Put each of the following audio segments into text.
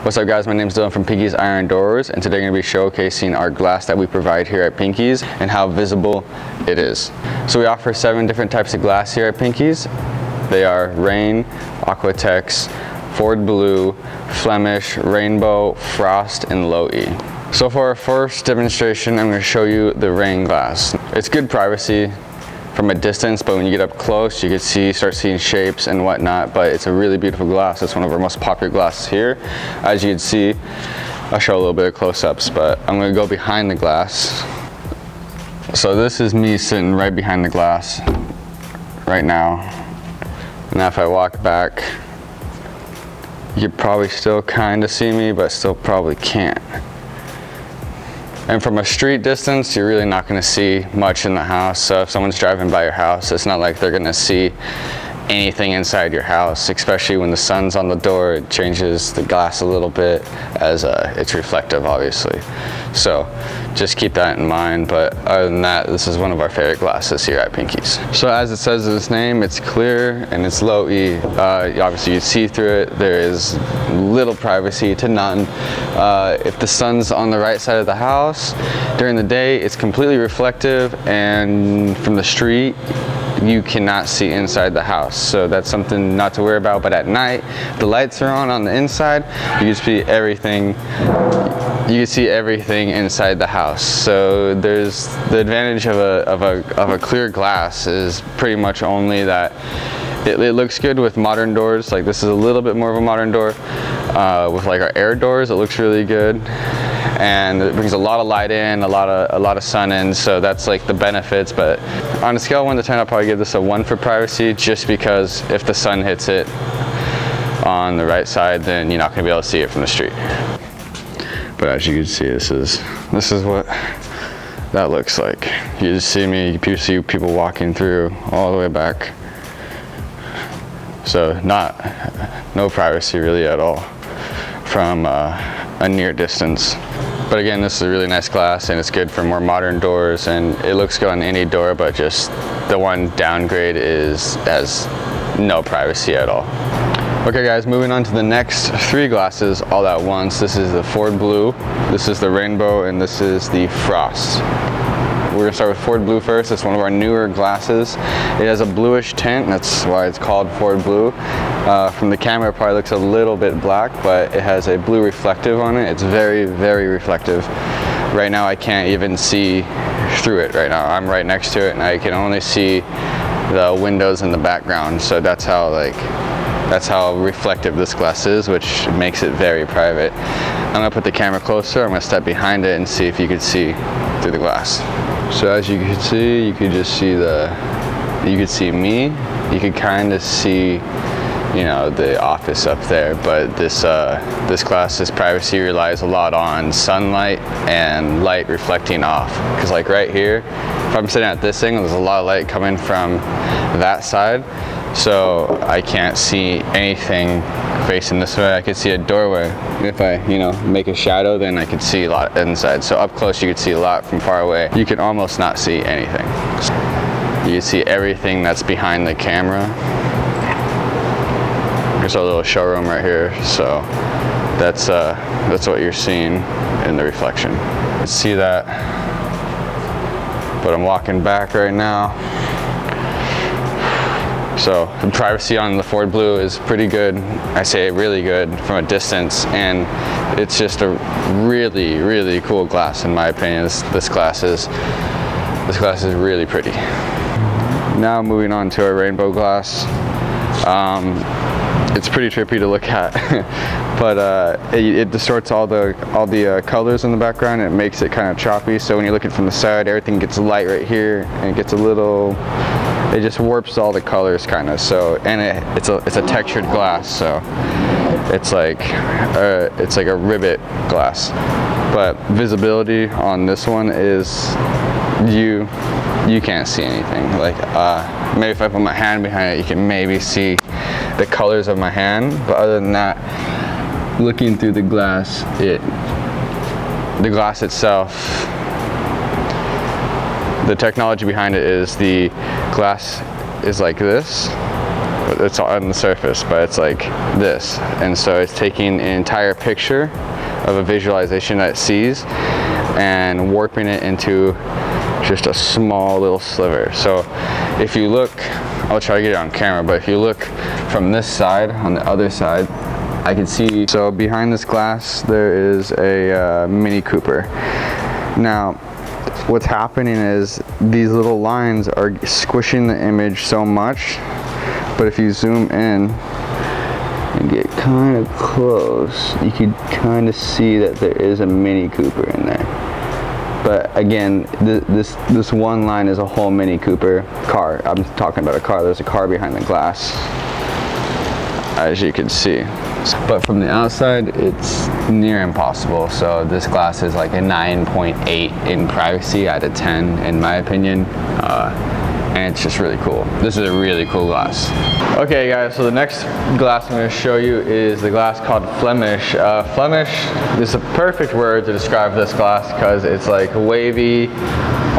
What's up guys, my name is Dylan from Pinky's Iron Doors, and today I'm going to be showcasing our glass that we provide here at Pinky's and how visible it is. So we offer 7 different types of glass here at Pinky's. They are Rain, Aquatex, Ford Blue, Flemish, Rainbow, Frost, and Low E. So for our first demonstration, I'm going to show you the Rain glass. It's good privacy from a distance, but when you get up close, you can start seeing shapes and whatnot, but it's a really beautiful glass. It's one of our most popular glasses here. As you can see, I'll show a little bit of close-ups, but I'm gonna go behind the glass. So this is me sitting right behind the glass right now. Now if I walk back, you could probably still kind of see me, but still probably can't. And from a street distance, you're really not going to see much in the house. So if someone's driving by your house, it's not like they're going to see anything inside your house, especially when the sun's on the door. It changes the glass a little bit as it's reflective, obviously. So just keep that in mind. But other than that, this is one of our favorite glasses here at Pinky's. So as it says in its name, it's clear and it's low E. Obviously you see through it. There is little privacy to none. If the sun's on the right side of the house during the day, it's completely reflective, and from the street you cannot see inside the house, so that's something not to worry about. But at night, the lights are on the inside, you can see everything. You can see everything inside the house. So there's the advantage of a clear glass is pretty much only that it looks good with modern doors. Like this is a little bit more of a modern door. With like our air doors, it looks really good, and it brings a lot of light in, a lot of sun in, so that's like the benefits. But on a scale of 1 to 10, I'll probably give this a 1 for privacy, just because if the sun hits it on the right side, then you're not going to be able to see it from the street. But as you can see, this is what that looks like. You just see me, you see people walking through all the way back. So no privacy really at all from a near distance. But again, this is a really nice glass, and it's good for more modern doors, and it looks good on any door, but just the one downgrade has no privacy at all. Okay guys, moving on to the next 3 glasses all at once. This is the Ford Blue, this is the Rainbow, and this is the Frost. We're gonna start with Ford Blue first. It's one of our newer glasses. It has a bluish tint, that's why it's called Ford Blue. From the camera, it probably looks a little bit black, but it has a blue reflective on it. It's very, very reflective. Right now, I can't even see through it right now. I'm right next to it, and I can only see the windows in the background. So that's how reflective this glass is, which makes it very private. I'm gonna put the camera closer. I'm gonna step behind it and see if you can see through the glass. So as you can see, you could just see you could see me. You could kind of see, you know, the office up there. But this glass's privacy relies a lot on sunlight and light reflecting off. Because like right here, if I'm sitting at this angle, there's a lot of light coming from that side. So I can't see anything facing this way. I could see a doorway. If I, make a shadow, then I could see a lot inside. So up close, you could see a lot. From far away, you can almost not see anything. You can see everything that's behind the camera. There's a little showroom right here. So that's what you're seeing in the reflection. You see that, but I'm walking back right now. So the privacy on the Ford Blue is pretty good. I say really good from a distance, and it's just a really, really cool glass in my opinion. This glass is really pretty. Now moving on to our Rainbow glass. It's pretty trippy to look at, but it distorts all the colors in the background. And it makes it kind of choppy. So when you're looking from the side, everything gets light right here, and it gets it just warps all the colors kind of. So, and it's a textured glass, so it's like a rivet glass. But visibility on this one is you can't see anything. Like maybe if I put my hand behind it, you can maybe see the colors of my hand. But other than that, looking through the glass, the glass itself, the technology behind it is the glass is like this, it's on the surface, but it's like this. And so it's taking an entire picture of a visualization that it sees and warping it into just a small little sliver. So if you look, I'll try to get it on camera, but if you look from this side, on the other side, I can see, so behind this glass there is a Mini Cooper. Now what's happening is these little lines are squishing the image so much, but if you zoom in and get kind of close, you can kind of see that there is a Mini Cooper in there. But again, this one line is a whole Mini Cooper car. I'm talking about a car. There's a car behind the glass, as you can see. But from the outside, it's near impossible. So this glass is like a 9.8 in privacy out of 10, in my opinion. And it's just really cool. This is a really cool glass. Okay guys, so the next glass I'm going to show you is the glass called Flemish. Flemish is a perfect word to describe this glass because it's like wavy,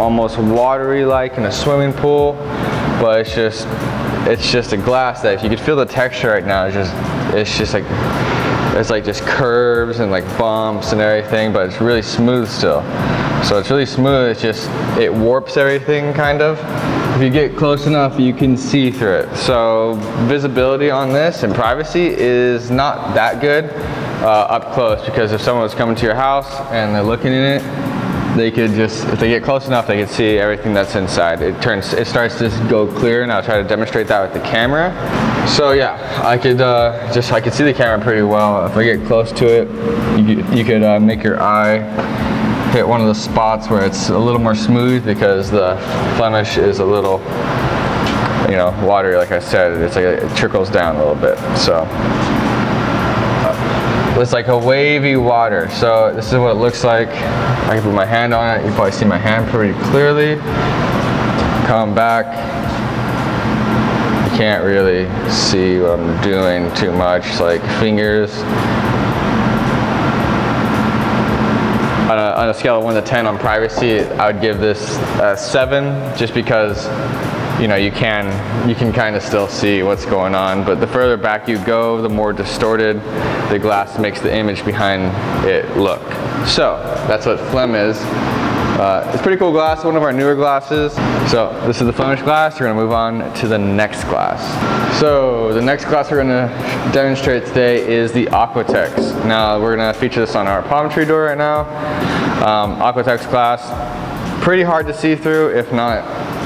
almost watery like in a swimming pool, but it's just a glass that if you could feel the texture right now, it's just like, it's like just curves and like bumps and everything, but it's really smooth still. So it's really smooth, it warps everything kind of. If you get close enough, you can see through it. So visibility on this and privacy is not that good up close, because if someone was coming to your house and they're looking in it, they could just, if they get close enough, they could see everything that's inside. It starts to go clear, and I'll try to demonstrate that with the camera. So yeah, I could see the camera pretty well. If I get close to it, you could make your eye hit one of the spots where it's a little more smooth, because the Flemish is a little, you know, watery. Like I said, it's like it trickles down a little bit. So it's like a wavy water. So this is what it looks like. I can put my hand on it. You probably see my hand pretty clearly. Come back. You can't really see what I'm doing too much, like fingers. On a scale of 1 to 10 on privacy, I would give this a 7, just because, you know, you can kind of still see what's going on, but the further back you go, the more distorted the glass makes the image behind it look. So that's what Flem is. It's pretty cool glass, one of our newer glasses. So this is the Flemish glass. We're gonna move on to the next glass. So the next glass we're gonna demonstrate today is the Aquatex. Now we're gonna feature this on our palm tree door right now. Aquatex glass, pretty hard to see through. If not,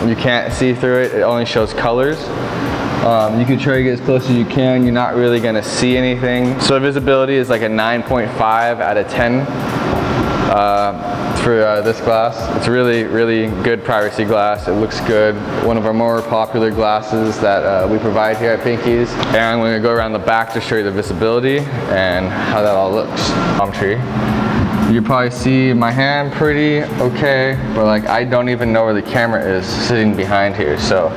you can't see through it. It only shows colors. You can try to get as close as you can. You're not really gonna see anything. So visibility is like a 9.5 out of 10. For this glass. It's really, really good privacy glass. It looks good. One of our more popular glasses that we provide here at Pinky's. And I'm going to go around the back to show you the visibility and how that all looks. Palm tree. You probably see my hand pretty okay, but like I don't even know where the camera is sitting behind here. So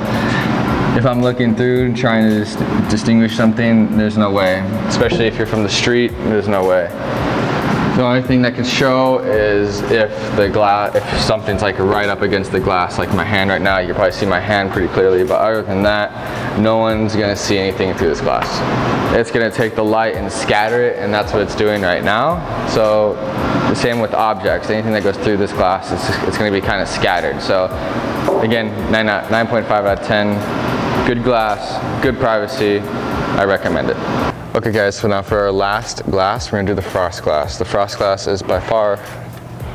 if I'm looking through and trying to distinguish something, there's no way. Especially if you're from the street, there's no way. The only thing that can show is if something's like right up against the glass, like my hand right now. You can probably see my hand pretty clearly, but other than that, no one's gonna see anything through this glass. It's gonna take the light and scatter it, and that's what it's doing right now. So the same with objects. Anything that goes through this glass, it's gonna be kind of scattered. So again, 9.5 out of 10. Good glass, good privacy. I recommend it. Okay guys, so now for our last glass, we're gonna do the frost glass. The frost glass is by far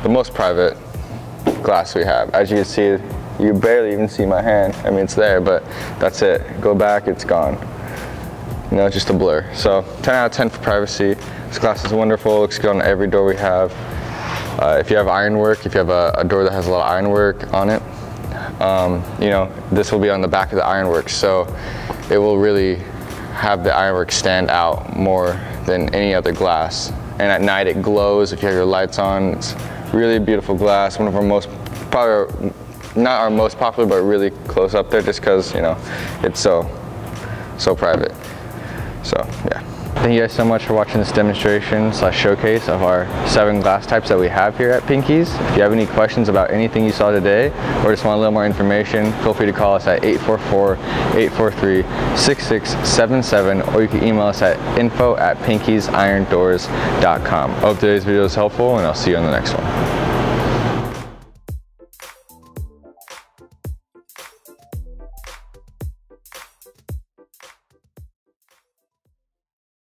the most private glass we have. As you can see, you barely even see my hand. I mean, it's there, but that's it. Go back, it's gone. You know, it's just a blur. So 10 out of 10 for privacy. This glass is wonderful, looks good on every door we have. If you have ironwork, if you have a door that has a lot of ironwork on it, you know, this will be on the back of the ironwork. So it will really have the ironwork stand out more than any other glass. And at night it glows if you have your lights on. It's really a beautiful glass. One of our most, probably not our most popular, but really close up there, just because, you know, it's so private. So yeah. Thank you guys so much for watching this demonstration / showcase of our 7 glass types that we have here at Pinky's. If you have any questions about anything you saw today or just want a little more information, feel free to call us at 844-843-6677, or you can email us at info@pinkysIrondoors.com. I hope today's video was helpful, and I'll see you on the next one.